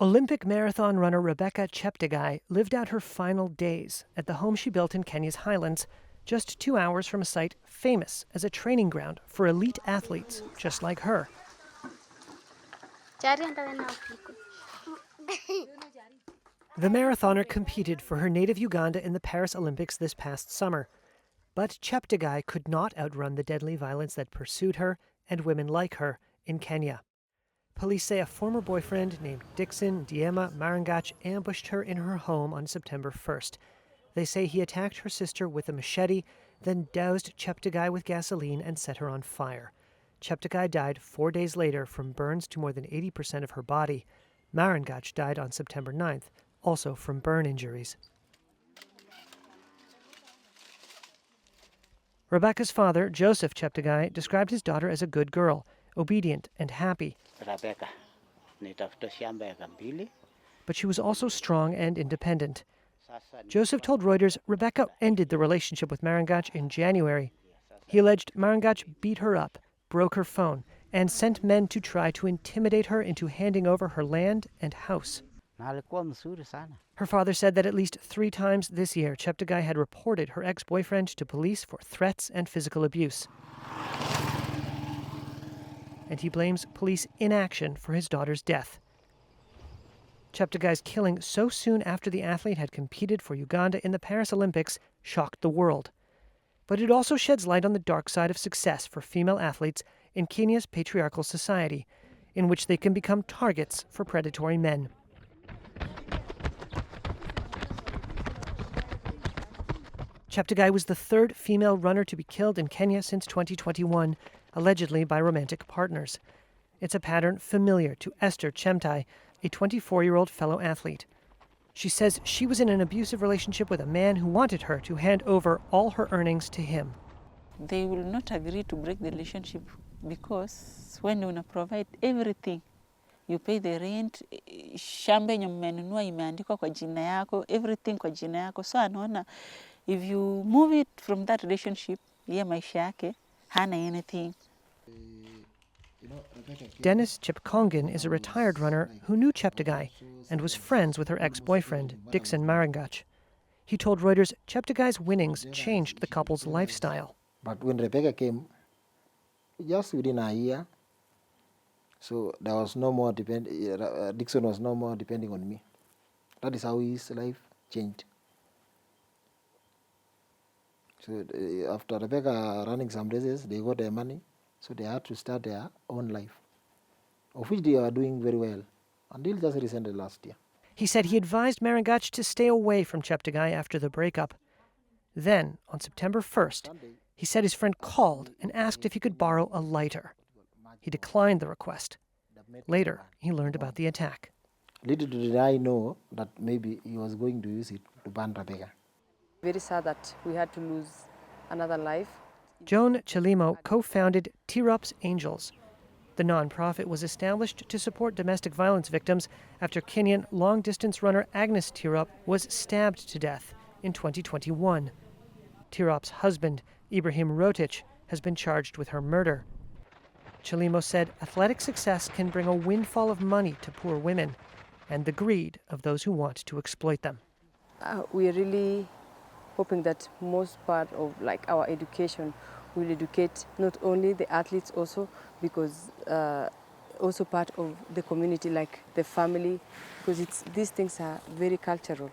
Olympic marathon runner Rebecca Cheptegei lived out her final days at the home she built in Kenya's highlands, just 2 hours from a site famous as a training ground for elite athletes just like her. The marathoner competed for her native Uganda in the Paris Olympics this past summer. But Cheptegei could not outrun the deadly violence that pursued her and women like her in Kenya. Police say a former boyfriend named Dixon Diema Marangach ambushed her in her home on September 1st. They say he attacked her sister with a machete, then doused Cheptegei with gasoline and set her on fire. Cheptegei died 4 days later from burns to more than 80% of her body. Marangach died on September 9th, also from burn injuries. Rebecca's father, Joseph Cheptegei, described his daughter as a good girl, obedient and happy. But she was also strong and independent. Joseph told Reuters Rebecca ended the relationship with Marangach in January. He alleged Marangach beat her up, broke her phone, and sent men to try to intimidate her into handing over her land and house. Her father said that at least 3 times this year, Cheptegei had reported her ex-boyfriend to police for threats and physical abuse. And he blames police inaction for his daughter's death. Cheptegei's killing so soon after the athlete had competed for Uganda in the Paris Olympics shocked the world. But it also sheds light on the dark side of success for female athletes in Kenya's patriarchal society, in which they can become targets for predatory men. Cheptegei was the 3rd female runner to be killed in Kenya since 2021, allegedly by romantic partners. It's a pattern familiar to Esther Chemtai, a 24-year-old fellow athlete. She says she was in an abusive relationship with a man who wanted her to hand over all her earnings to him. They will not agree to break the relationship because when you provide everything, you pay the rent, shamba yenye mmenunua imeandikwa kwa jina yako, everything kwa jina yako. So anaona if you move it from that relationship, yeye maisha yake hana anything. Dennis Chipkongan is a retired runner who knew Cheptegei and was friends with her ex-boyfriend, Dixon Marangach. He told Reuters Cheptegei's winnings changed the couple's lifestyle. But when Rebecca came, just within a year, so there was no more Dixon was no more depending on me. That is how his life changed. So after Rebecca running some races, they got their money, so they had to start their own life, of which they are doing very well, until just recently last year. He said he advised Marangach to stay away from Cheptegei after the breakup. Then, on September 1st, he said his friend called and asked if he could borrow a lighter. He declined the request. Later, he learned about the attack. Little did I know that maybe he was going to use it to burn Rebecca. Very sad that we had to lose another life. Joan Chelimo co-founded Tirup's Angels. The nonprofit was established to support domestic violence victims after Kenyan long-distance runner Agnes Tirop was stabbed to death in 2021. Tirup's husband, Ibrahim Rotich, has been charged with her murder. Chelimo said athletic success can bring a windfall of money to poor women and the greed of those who want to exploit them. We're really hoping that most part of our education will educate not only the athletes also, because also part of the community, like the family, because these things are very cultural.